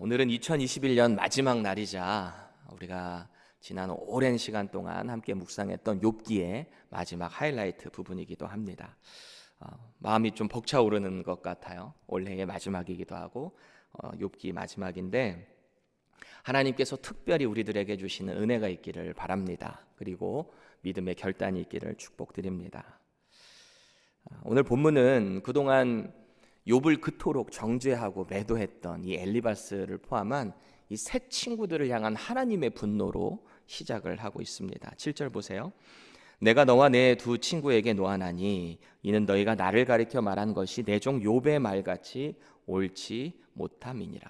오늘은 2021년 마지막 날이자 우리가 지난 오랜 시간 동안 함께 묵상했던 욥기의 마지막 하이라이트 부분이기도 합니다. 마음이 좀 벅차오르는 것 같아요. 올해의 마지막이기도 하고 욥기 마지막인데 하나님께서 특별히 우리들에게 주시는 은혜가 있기를 바랍니다. 그리고 믿음의 결단이 있기를 축복드립니다. 오늘 본문은 그동안 욥을 그토록 정죄하고 매도했던 이 엘리바스를 포함한 이 세 친구들을 향한 하나님의 분노로 시작을 하고 있습니다. 7절 보세요. 내가 너와 내 두 친구에게 노하나니 이는 너희가 나를 가리켜 말한 것이 내 종 욥의 말같이 옳지 못함이니라.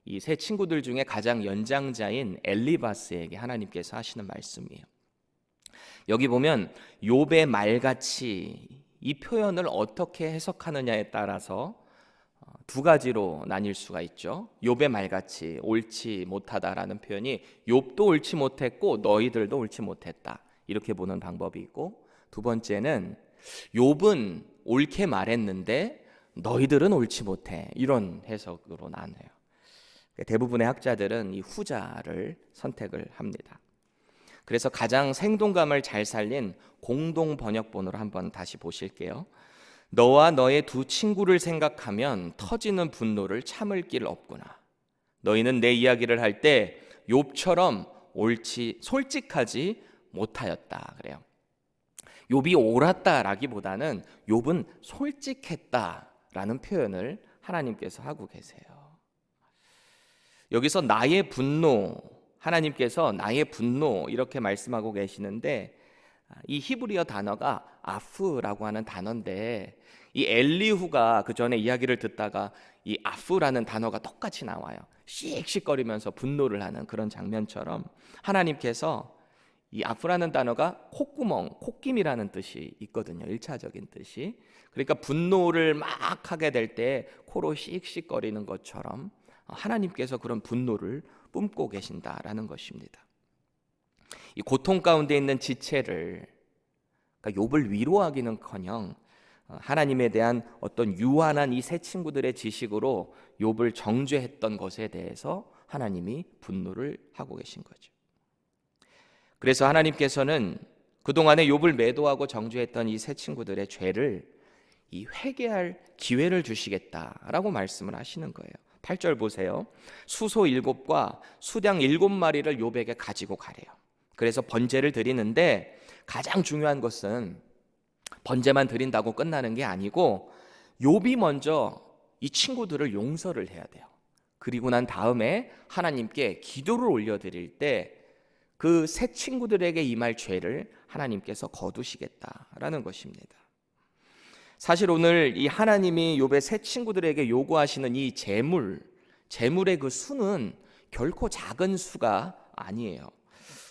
이 세 친구들 중에 가장 연장자인 엘리바스에게 하나님께서 하시는 말씀이에요. 여기 보면 욥의 말같이 이 표현을 어떻게 해석하느냐에 따라서 두 가지로 나뉠 수가 있죠. 욥의 말같이 옳지 못하다라는 표현이 욥도 옳지 못했고 너희들도 옳지 못했다, 이렇게 보는 방법이 있고, 두 번째는 욥은 옳게 말했는데 너희들은 옳지 못해, 이런 해석으로 나눠요. 대부분의 학자들은 이 후자를 선택을 합니다. 그래서 가장 생동감을 잘 살린 공동 번역본으로 한번 다시 보실게요. 너와 너의 두 친구를 생각하면 터지는 분노를 참을 길 없구나. 너희는 내 이야기를 할 때 욥처럼 옳지 솔직하지 못하였다. 그래요. 욥이 옳았다라기보다는 욥은 솔직했다라는 표현을 하나님께서 하고 계세요. 여기서 나의 분노, 하나님께서 나의 분노 이렇게 말씀하고 계시는데, 이 히브리어 단어가 아프라고 하는 단어인데, 이 엘리후가 그 전에 이야기를 듣다가 이 아프라는 단어가 똑같이 나와요. 씩씩거리면서 분노를 하는 그런 장면처럼 하나님께서 이 아프라는 단어가 콧구멍, 콧김이라는 뜻이 있거든요. 1차적인 뜻이. 그러니까 분노를 막 하게 될 때 코로 씩씩거리는 것처럼 하나님께서 그런 분노를 뿜고 계신다라는 것입니다. 이 고통 가운데 있는 지체를, 그러니까 욥을 위로하기는커녕 하나님에 대한 어떤 유한한 이 세 친구들의 지식으로 욥을 정죄했던 것에 대해서 하나님이 분노를 하고 계신 거죠. 그래서 하나님께서는 그동안에 욥을 매도하고 정죄했던 이 세 친구들의 죄를 이 회개할 기회를 주시겠다라고 말씀을 하시는 거예요. 8절 보세요. 수소 7과 수량 7마리를 욥에게 가지고 가래요. 그래서 번제를 드리는데 가장 중요한 것은 번제만 드린다고 끝나는 게 아니고 욥이 먼저 이 친구들을 용서를 해야 돼요. 그리고 난 다음에 하나님께 기도를 올려드릴 때 그 세 친구들에게 임할 죄를 하나님께서 거두시겠다라는 것입니다. 사실 오늘 이 하나님이 욥의 세 친구들에게 요구하시는 이 재물의 그 수는 결코 작은 수가 아니에요.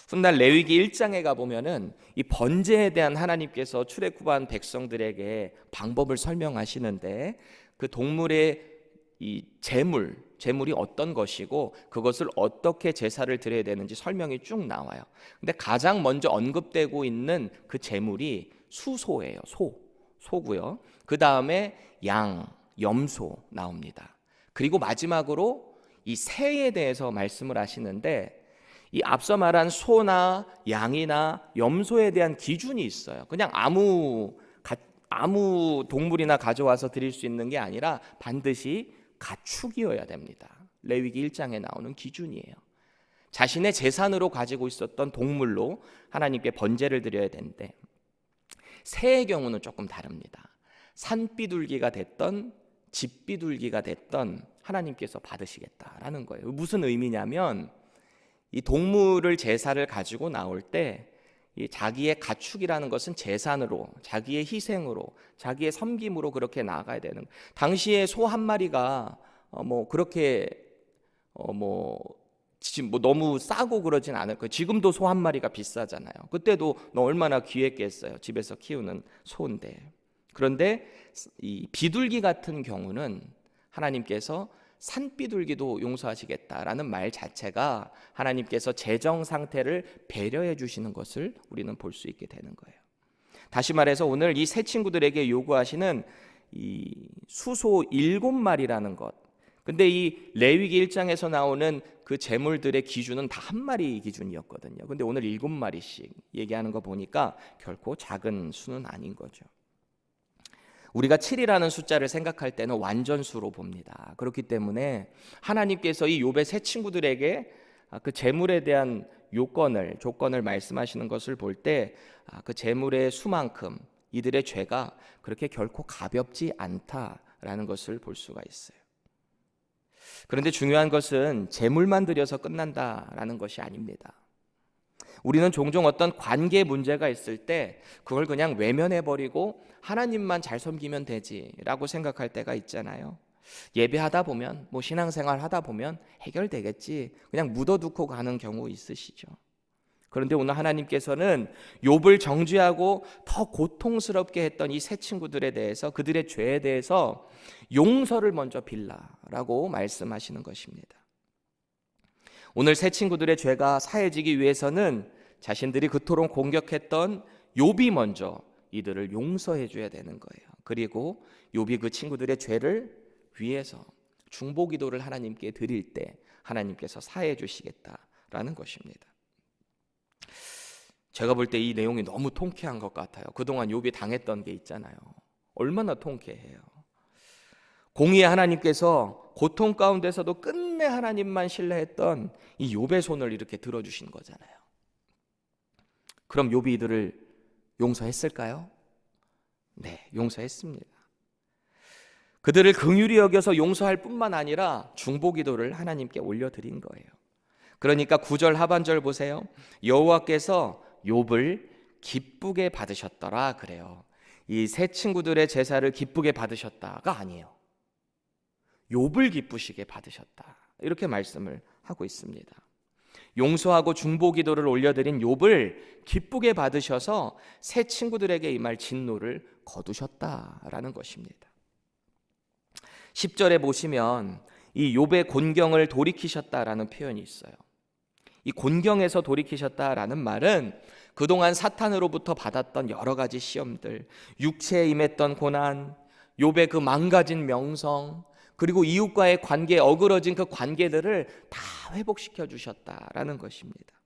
훗날 레위기 1장에 가보면은 이 번제에 대한 하나님께서 출애굽한 백성들에게 방법을 설명하시는데, 그 동물의 이 재물이 어떤 것이고 그것을 어떻게 제사를 드려야 되는지 설명이 쭉 나와요. 근데 가장 먼저 언급되고 있는 그 재물이 수소예요. 소고요. 그 다음에 양, 염소 나옵니다. 그리고 마지막으로 이 새에 대해서 말씀을 하시는데, 이 앞서 말한 소나 양이나 염소에 대한 기준이 있어요. 그냥 아무 동물이나 가져와서 드릴 수 있는 게 아니라 반드시 가축이어야 됩니다. 레위기 1장에 나오는 기준이에요. 자신의 재산으로 가지고 있었던 동물로 하나님께 번제를 드려야 되는데, 새의 경우는 조금 다릅니다. 산비둘기가 됐던 집비둘기가 됐던 하나님께서 받으시겠다라는 거예요. 무슨 의미냐면 이 동물을 제사를 가지고 나올 때 이 자기의 가축이라는 것은 재산으로, 자기의 희생으로, 자기의 섬김으로 그렇게 나아가야 되는 거예요. 당시에 소 한 마리가 그렇게 너무 싸고 그러진 않을 거예요. 지금도 소 한 마리가 비싸잖아요. 그때도 얼마나 귀했겠어요. 집에서 키우는 소인데. 그런데 이 비둘기 같은 경우는 하나님께서 산비둘기도 용서하시겠다라는 말 자체가 하나님께서 재정 상태를 배려해 주시는 것을 우리는 볼 수 있게 되는 거예요. 다시 말해서 오늘 이 세 친구들에게 요구하시는 이 수소 7마리라는 것, 근데 이 레위기 1장에서 나오는 그 제물들의 기준은 다 한 마리 기준이었거든요. 근데 오늘 7마리씩 얘기하는 거 보니까 결코 작은 수는 아닌 거죠. 우리가 7이라는 숫자를 생각할 때는 완전수로 봅니다. 그렇기 때문에 하나님께서 이 욥의 세 친구들에게 그 제물에 대한 조건을 말씀하시는 것을 볼 때 그 제물의 수만큼 이들의 죄가 그렇게 결코 가볍지 않다라는 것을 볼 수가 있어요. 그런데 중요한 것은 제물만 드려서 끝난다라는 것이 아닙니다. 우리는 종종 어떤 관계 문제가 있을 때 그걸 그냥 외면해버리고 하나님만 잘 섬기면 되지라고 생각할 때가 있잖아요. 예배하다 보면 신앙생활 하다 보면 해결되겠지 그냥 묻어두고 가는 경우 있으시죠. 그런데 오늘 하나님께서는 욥을 정죄하고 더 고통스럽게 했던 이 세 친구들에 대해서 그들의 죄에 대해서 용서를 먼저 빌라라고 말씀하시는 것입니다. 오늘 세 친구들의 죄가 사해지기 위해서는 자신들이 그토록 공격했던 욥이 먼저 이들을 용서해 줘야 되는 거예요. 그리고 욥이 그 친구들의 죄를 위해서 중보기도를 하나님께 드릴 때 하나님께서 사해 주시겠다라는 것입니다. 제가 볼 때 이 내용이 너무 통쾌한 것 같아요. 그동안 욥이 당했던 게 있잖아요. 얼마나 통쾌해요. 공의의 하나님께서 고통 가운데서도 끝내 하나님만 신뢰했던 이 욥의 손을 이렇게 들어주신 거잖아요. 그럼 욥이 이들을 용서했을까요? 네, 용서했습니다. 그들을 긍휼히 여겨서 용서할 뿐만 아니라 중보기도를 하나님께 올려드린 거예요. 그러니까 9절 하반절 보세요. 여호와께서 욥을 기쁘게 받으셨더라 그래요. 이 세 친구들의 제사를 기쁘게 받으셨다가 아니에요. 욥을 기쁘시게 받으셨다. 이렇게 말씀을 하고 있습니다. 용서하고 중보기도를 올려드린 욥을 기쁘게 받으셔서 세 친구들에게 임할 진노를 거두셨다라는 것입니다. 10절에 보시면 이 욥의 곤경을 돌이키셨다라는 표현이 있어요. 이 곤경에서 돌이키셨다라는 말은 그동안 사탄으로부터 받았던 여러 가지 시험들, 육체에 임했던 고난, 욥의 그 망가진 명성, 그리고 이웃과의 관계, 어그러진 그 관계들을 다 회복시켜 주셨다라는 것입니다.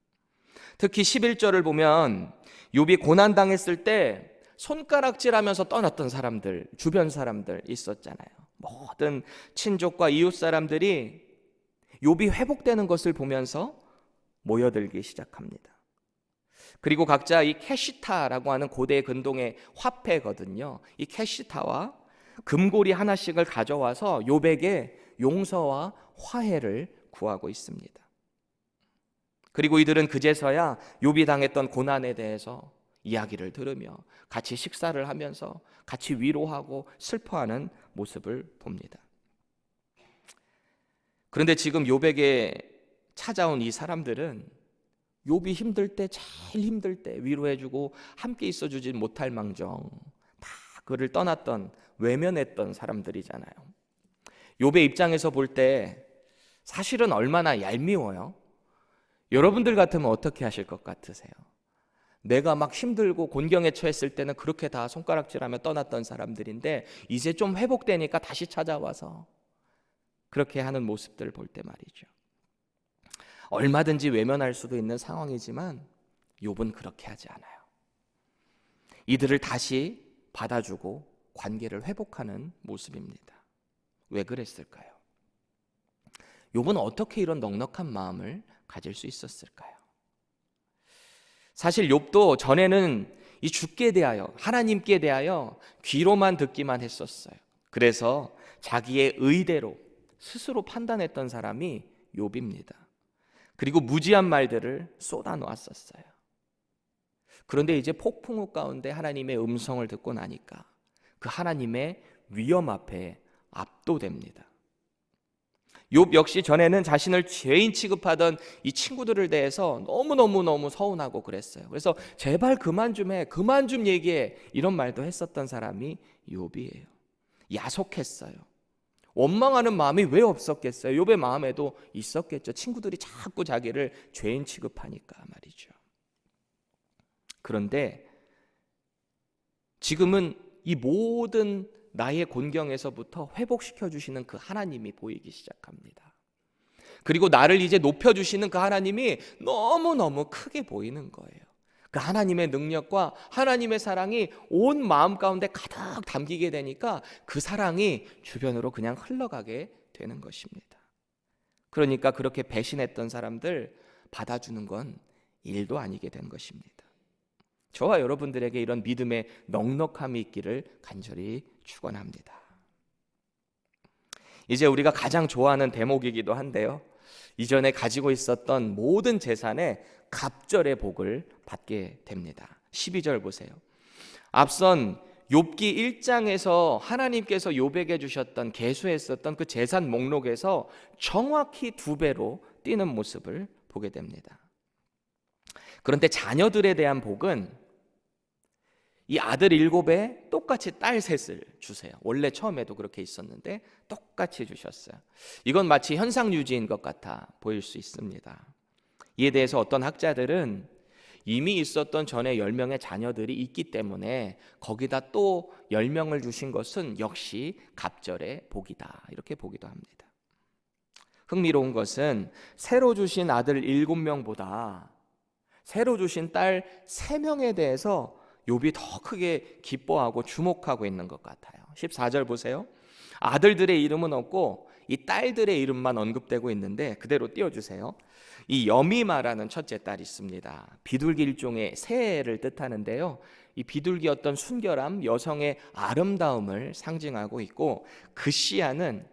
특히 11절을 보면 욥이 고난당했을 때 손가락질하면서 떠났던 사람들, 주변 사람들 있었잖아요. 모든 친족과 이웃 사람들이 욥이 회복되는 것을 보면서 모여들기 시작합니다. 그리고 각자 이 캐시타라고 하는 고대 근동의 화폐거든요. 이 캐시타와 금고리 하나씩을 가져와서 욥에게 용서와 화해를 구하고 있습니다. 그리고 이들은 그제서야 욥이 당했던 고난에 대해서 이야기를 들으며 같이 식사를 하면서 같이 위로하고 슬퍼하는 모습을 봅니다. 그런데 지금 욥에게 찾아온 이 사람들은 욥이 힘들 때, 제일 힘들 때 위로해주고 함께 있어주지 못할 망정 다 그를 떠났던, 외면했던 사람들이잖아요. 욥의 입장에서 볼 때 사실은 얼마나 얄미워요. 여러분들 같으면 어떻게 하실 것 같으세요? 내가 막 힘들고 곤경에 처했을 때는 그렇게 다 손가락질하며 떠났던 사람들인데 이제 좀 회복되니까 다시 찾아와서 그렇게 하는 모습들을 볼 때 말이죠. 얼마든지 외면할 수도 있는 상황이지만 욥은 그렇게 하지 않아요. 이들을 다시 받아주고 관계를 회복하는 모습입니다. 왜 그랬을까요? 욥은 어떻게 이런 넉넉한 마음을 가질 수 있었을까요? 사실 욥도 전에는 이 주께 대하여, 하나님께 대하여 귀로만 듣기만 했었어요. 그래서 자기의 의대로 스스로 판단했던 사람이 욥입니다. 그리고 무지한 말들을 쏟아놓았었어요. 그런데 이제 폭풍우 가운데 하나님의 음성을 듣고 나니까 그 하나님의 위험 앞에 압도됩니다. 욥 역시 전에는 자신을 죄인 취급하던 이 친구들을 대해서 너무너무 서운하고 그랬어요. 그래서 제발 그만 좀 해, 그만 좀 얘기해, 이런 말도 했었던 사람이 욥이에요. 야속했어요. 원망하는 마음이 왜 없었겠어요? 욥의 마음에도 있었겠죠. 친구들이 자꾸 자기를 죄인 취급하니까 말이죠. 그런데 지금은 이 모든 나의 곤경에서부터 회복시켜 주시는 그 하나님이 보이기 시작합니다. 그리고 나를 이제 높여주시는 그 하나님이 너무너무 크게 보이는 거예요. 그 하나님의 능력과 하나님의 사랑이 온 마음 가운데 가득 담기게 되니까 그 사랑이 주변으로 그냥 흘러가게 되는 것입니다. 그러니까 그렇게 배신했던 사람들 받아주는 건 일도 아니게 된 것입니다. 저와 여러분들에게 이런 믿음의 넉넉함이 있기를 간절히 축원합니다. 이제 우리가 가장 좋아하는 대목이기도 한데요, 이전에 가지고 있었던 모든 재산에 갑절의 복을 받게 됩니다. 12절 보세요. 앞선 욥기 1장에서 하나님께서 욥에게 주셨던 계수했었던 그 재산 목록에서 정확히 2배로 뛰는 모습을 보게 됩니다. 그런데 자녀들에 대한 복은 이 아들 7에 똑같이 딸 3을 주세요. 원래 처음에도 그렇게 있었는데 똑같이 주셨어요. 이건 마치 현상유지인 것 같아 보일 수 있습니다. 이에 대해서 어떤 학자들은 이미 있었던 전에 10명의 자녀들이 있기 때문에 거기다 또 10명을 주신 것은 역시 갑절의 복이다, 이렇게 보기도 합니다. 흥미로운 것은 새로 주신 아들 7명보다 새로 주신 딸 3명에 대해서 욥이 더 크게 기뻐하고 주목하고 있는 것 같아요. 14절 보세요. 아들들의 이름은 없고 이 딸들의 이름만 언급되고 있는데 그대로 띄워주세요. 이 여미마라는 첫째 딸이 있습니다. 비둘기 일종의 새를 뜻하는데요, 이 비둘기 어떤 순결함, 여성의 아름다움을 상징하고 있고, 그시아는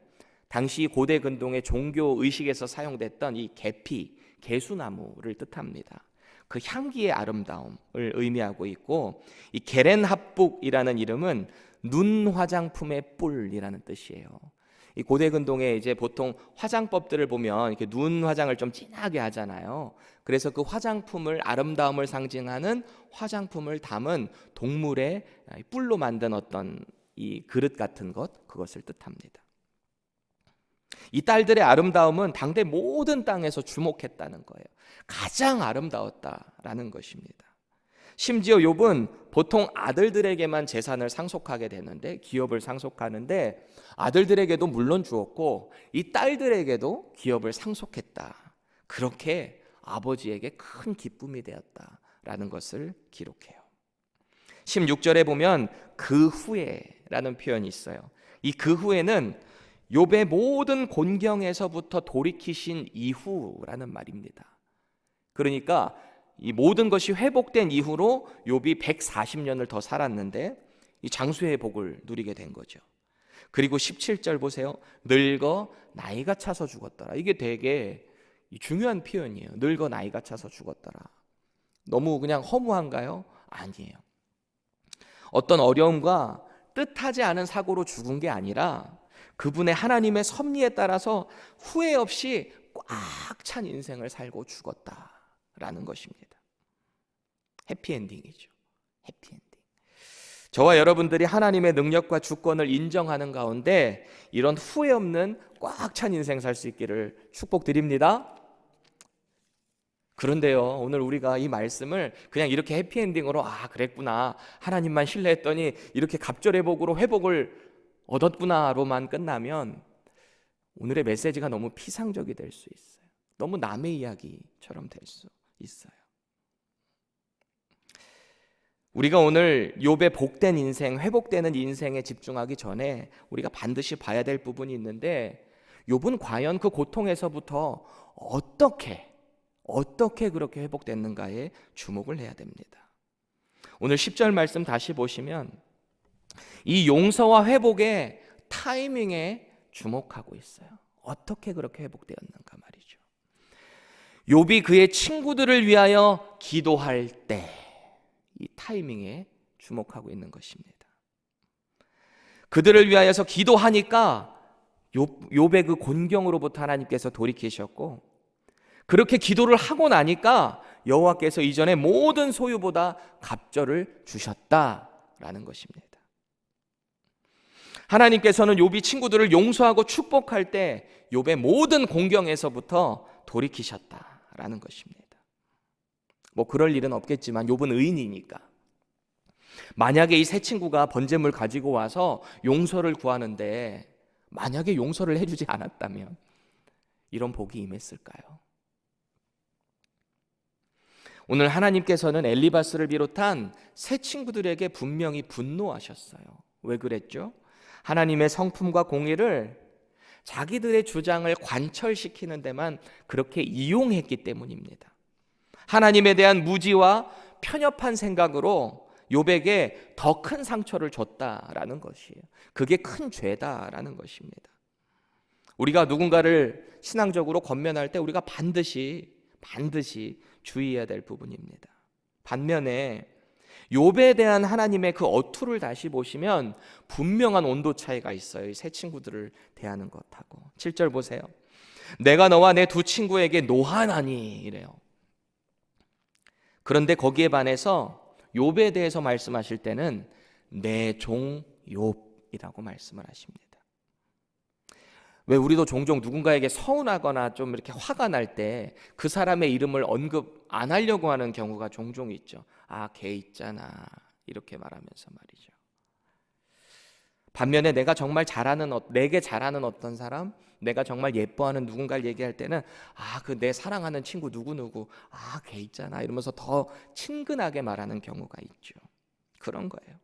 당시 고대 근동의 종교 의식에서 사용됐던 이 계피, 개수나무를 뜻합니다. 그 향기의 아름다움을 의미하고 있고, 이 게렌합북이라는 이름은 눈 화장품의 뿔이라는 뜻이에요. 이 고대 근동에 이제 보통 화장법들을 보면 이렇게 눈 화장을 좀 진하게 하잖아요. 그래서 그 화장품을, 아름다움을 상징하는 화장품을 담은 동물의 뿔로 만든 어떤 이 그릇 같은 것, 그것을 뜻합니다. 이 딸들의 아름다움은 당대 모든 땅에서 주목했다는 거예요. 가장 아름다웠다라는 것입니다. 심지어 욥은 보통 아들들에게만 재산을 상속하게 되는데, 기업을 상속하는데 아들들에게도 물론 주었고 이 딸들에게도 기업을 상속했다. 그렇게 아버지에게 큰 기쁨이 되었다라는 것을 기록해요. 16절에 보면 그 후에라는 표현이 있어요. 이 그 후에는 욥의 모든 곤경에서부터 돌이키신 이후라는 말입니다. 그러니까 이 모든 것이 회복된 이후로 욥이 140년을 더 살았는데 이 장수의 복을 누리게 된 거죠. 그리고 17절 보세요. 늙어 나이가 차서 죽었더라. 이게 되게 중요한 표현이에요. 늙어 나이가 차서 죽었더라. 너무 그냥 허무한가요? 아니에요. 어떤 어려움과 뜻하지 않은 사고로 죽은 게 아니라 그분의 하나님의 섭리에 따라서 후회 없이 꽉 찬 인생을 살고 죽었다라는 것입니다. 해피엔딩이죠. 해피엔딩. 저와 여러분들이 하나님의 능력과 주권을 인정하는 가운데 이런 후회 없는 꽉 찬 인생 살 수 있기를 축복드립니다. 그런데요, 오늘 우리가 이 말씀을 그냥 이렇게 해피엔딩으로 그랬구나, 하나님만 신뢰했더니 이렇게 갑절의 복으로 회복을 얻었구나로만 끝나면 오늘의 메시지가 너무 피상적이 될 수 있어요. 너무 남의 이야기처럼 될 수 있어요. 우리가 오늘 욥의 복된 인생, 회복되는 인생에 집중하기 전에 우리가 반드시 봐야 될 부분이 있는데, 욥은 과연 그 고통에서부터 어떻게 그렇게 회복됐는가에 주목을 해야 됩니다. 오늘 10절 말씀 다시 보시면 이 용서와 회복의 타이밍에 주목하고 있어요. 어떻게 그렇게 회복되었는가 말이죠. 욥이 그의 친구들을 위하여 기도할 때, 이 타이밍에 주목하고 있는 것입니다. 그들을 위하여서 기도하니까 욥의 그 곤경으로부터 하나님께서 돌이키셨고, 그렇게 기도를 하고 나니까 여호와께서 이전의 모든 소유보다 갑절을 주셨다라는 것입니다. 하나님께서는 욥이 친구들을 용서하고 축복할 때 욥의 모든 공경에서부터 돌이키셨다라는 것입니다. 뭐 그럴 일은 없겠지만 욥은 의인이니까. 만약에 이 세 친구가 번제물 가지고 와서 용서를 구하는데 만약에 용서를 해주지 않았다면 이런 복이 임했을까요? 오늘 하나님께서는 엘리바스를 비롯한 세 친구들에게 분명히 분노하셨어요. 왜 그랬죠? 하나님의 성품과 공의를 자기들의 주장을 관철시키는 데만 그렇게 이용했기 때문입니다. 하나님에 대한 무지와 편협한 생각으로 욥에게 더 큰 상처를 줬다라는 것이에요. 그게 큰 죄다라는 것입니다. 우리가 누군가를 신앙적으로 권면할 때 우리가 반드시 주의해야 될 부분입니다. 반면에 욥에 대한 하나님의 그 어투를 다시 보시면 분명한 온도 차이가 있어요. 이 세 친구들을 대하는 것하고. 7절 보세요. 내가 너와 내 두 친구에게 노하나니 이래요. 그런데 거기에 반해서 욥에 대해서 말씀하실 때는 내 종 욥이라고 말씀을 하십니다. 왜 우리도 종종 누군가에게 서운하거나 좀 이렇게 화가 날 때 그 사람의 이름을 언급 안 하려고 하는 경우가 종종 있죠. 아, 걔 있잖아. 이렇게 말하면서 말이죠. 반면에 내가 정말 내게 잘하는 어떤 사람, 내가 정말 예뻐하는 누군가를 얘기할 때는 아, 그 내 사랑하는 친구 누구누구, 아, 걔 있잖아. 이러면서 더 친근하게 말하는 경우가 있죠. 그런 거예요.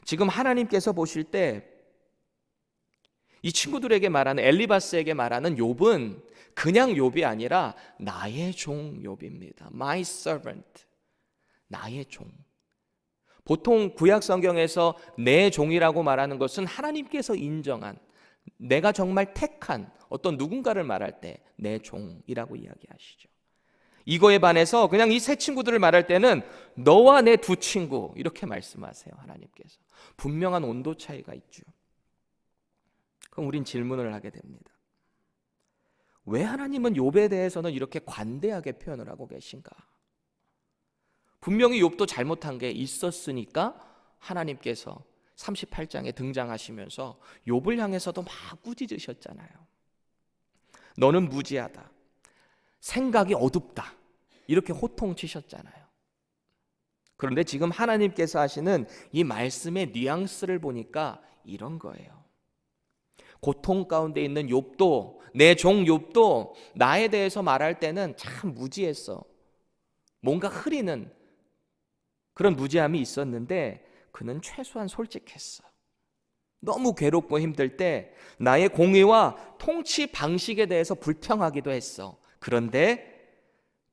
지금 하나님께서 보실 때 이 친구들에게 말하는 엘리바스에게 말하는 욥은 그냥 욥이 아니라 나의 종 욥입니다. My servant. 나의 종. 보통 구약 성경에서 내 종이라고 말하는 것은 하나님께서 인정한 내가 정말 택한 어떤 누군가를 말할 때 내 종이라고 이야기하시죠. 이거에 반해서 그냥 이 세 친구들을 말할 때는 너와 내 두 친구 이렇게 말씀하세요. 하나님께서. 분명한 온도 차이가 있죠. 그럼 우린 질문을 하게 됩니다. 왜 하나님은 욥에 대해서는 이렇게 관대하게 표현을 하고 계신가? 분명히 욥도 잘못한 게 있었으니까 하나님께서 38장에 등장하시면서 욥을 향해서도 막 꾸짖으셨잖아요. 너는 무지하다. 생각이 어둡다. 이렇게 호통치셨잖아요. 그런데 지금 하나님께서 하시는 이 말씀의 뉘앙스를 보니까 이런 거예요. 고통 가운데 있는 욥도, 내 종 욥도 나에 대해서 말할 때는 참 무지했어. 뭔가 흐리는 그런 무지함이 있었는데 그는 최소한 솔직했어. 너무 괴롭고 힘들 때 나의 공의와 통치 방식에 대해서 불평하기도 했어. 그런데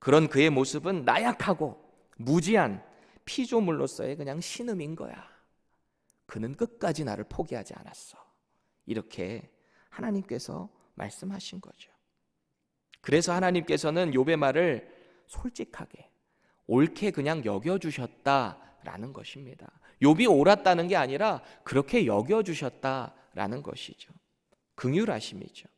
그런 그의 모습은 나약하고 무지한 피조물로서의 그냥 신음인 거야. 그는 끝까지 나를 포기하지 않았어. 이렇게 하나님께서 말씀하신 거죠. 그래서 하나님께서는 욥의 말을 솔직하게 옳게 그냥 여겨주셨다라는 것입니다. 욥이 옳았다는 게 아니라 그렇게 여겨주셨다라는 것이죠. 긍휼하심이죠.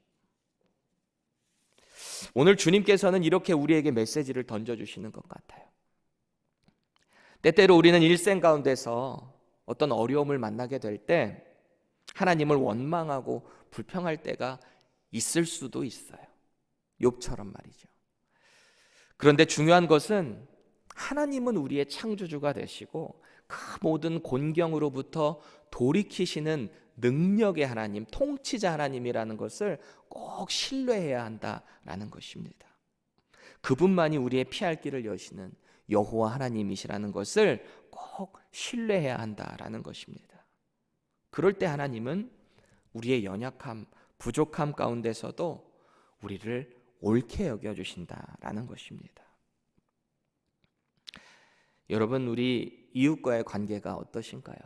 오늘 주님께서는 이렇게 우리에게 메시지를 던져주시는 것 같아요. 때때로 우리는 일생 가운데서 어떤 어려움을 만나게 될 때 하나님을 원망하고 불평할 때가 있을 수도 있어요. 욥처럼 말이죠. 그런데 중요한 것은 하나님은 우리의 창조주가 되시고 그 모든 곤경으로부터 돌이키시는 능력의 하나님, 통치자 하나님이라는 것을 꼭 신뢰해야 한다라는 것입니다. 그분만이 우리의 피할 길을 여시는 여호와 하나님이시라는 것을 꼭 신뢰해야 한다라는 것입니다. 그럴 때 하나님은 우리의 연약함, 부족함 가운데서도 우리를 옳게 여겨주신다라는 것입니다. 여러분, 우리 이웃과의 관계가 어떠신가요?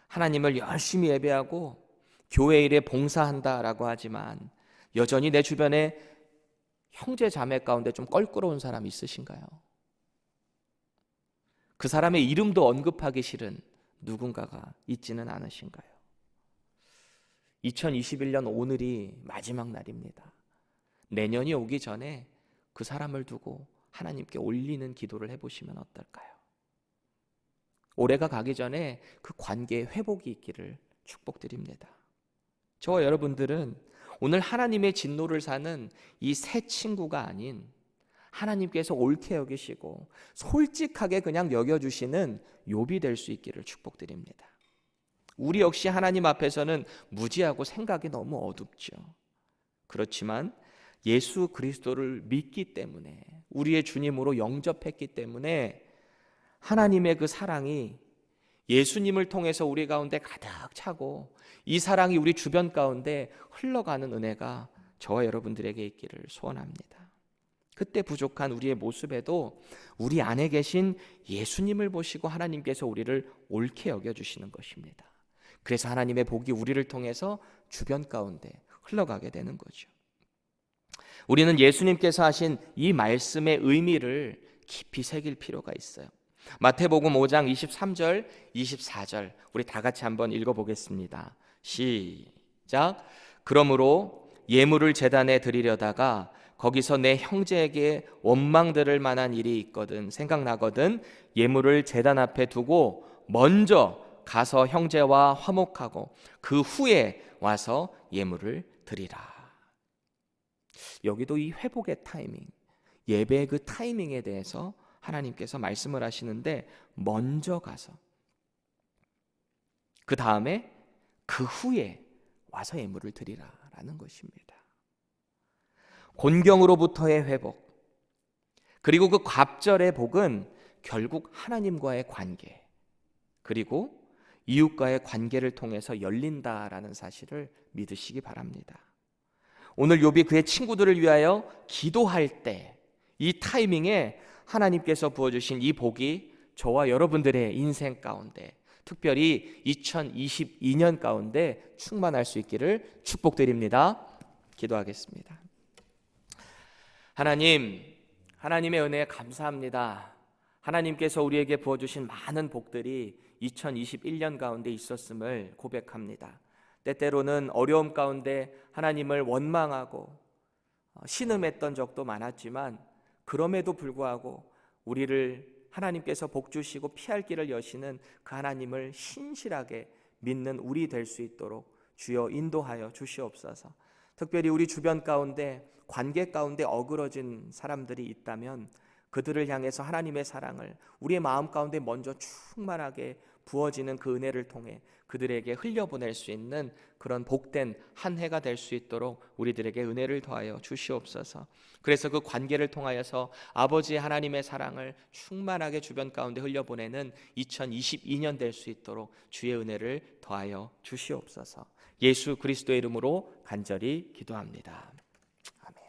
하나님을 열심히 예배하고 교회 일에 봉사한다라고 하지만 여전히 내 주변에 형제 자매 가운데 좀 껄끄러운 사람 있으신가요? 그 사람의 이름도 언급하기 싫은 누군가가 있지는 않으신가요? 2021년 오늘이 마지막 날입니다. 내년이 오기 전에 그 사람을 두고 하나님께 올리는 기도를 해보시면 어떨까요? 올해가 가기 전에 그 관계의 회복이 있기를 축복드립니다. 저와 여러분들은 오늘 하나님의 진노를 사는 이 세 친구가 아닌 하나님께서 옳게 여기시고 솔직하게 그냥 여겨주시는 욥이 될 수 있기를 축복드립니다. 우리 역시 하나님 앞에서는 무지하고 생각이 너무 어둡죠. 그렇지만 예수 그리스도를 믿기 때문에, 우리의 주님으로 영접했기 때문에 하나님의 그 사랑이 예수님을 통해서 우리 가운데 가득 차고 이 사랑이 우리 주변 가운데 흘러가는 은혜가 저와 여러분들에게 있기를 소원합니다. 그때 부족한 우리의 모습에도 우리 안에 계신 예수님을 보시고 하나님께서 우리를 옳게 여겨주시는 것입니다. 그래서 하나님의 복이 우리를 통해서 주변 가운데 흘러가게 되는 거죠. 우리는 예수님께서 하신 이 말씀의 의미를 깊이 새길 필요가 있어요. 마태복음 5장 23절, 24절 우리 다 같이 한번 읽어보겠습니다. 시작. 그러므로 예물을 제단에 드리려다가 거기서 내 형제에게 원망들을 만한 일이 있거든, 생각나거든 예물을 제단 앞에 두고 먼저 가서 형제와 화목하고 그 후에 와서 예물을 드리라. 여기도 이 회복의 타이밍, 예배의 그 타이밍에 대해서 하나님께서 말씀을 하시는데, 먼저 가서 그 다음에 그 후에 와서 예물을 드리라라는 것입니다. 곤경으로부터의 회복, 그리고 그 갑절의 복은 결국 하나님과의 관계, 그리고 이웃과의 관계를 통해서 열린다라는 사실을 믿으시기 바랍니다. 오늘 욥이 그의 친구들을 위하여 기도할 때 이 타이밍에 하나님께서 부어주신 이 복이 저와 여러분들의 인생 가운데, 특별히 2022년 가운데 충만할 수 있기를 축복드립니다. 기도하겠습니다. 하나님, 하나님의 은혜에 감사합니다. 하나님께서 우리에게 부어주신 많은 복들이 2021년 가운데 있었음을 고백합니다. 때때로는 어려움 가운데 하나님을 원망하고 신음했던 적도 많았지만, 그럼에도 불구하고 우리를 하나님께서 복 주시고 피할 길을 여시는 그 하나님을 신실하게 믿는 우리 될 수 있도록 주여 인도하여 주시옵소서. 특별히 우리 주변 가운데 관계 가운데 어그러진 사람들이 있다면 그들을 향해서 하나님의 사랑을 우리의 마음 가운데 먼저 충만하게 부어지는 그 은혜를 통해 그들에게 흘려보낼 수 있는 그런 복된 한 해가 될 수 있도록 우리들에게 은혜를 더하여 주시옵소서. 그래서 그 관계를 통하여서 아버지 하나님의 사랑을 충만하게 주변 가운데 흘려보내는 2022년 될 수 있도록 주의 은혜를 더하여 주시옵소서. 예수 그리스도의 이름으로 간절히 기도합니다.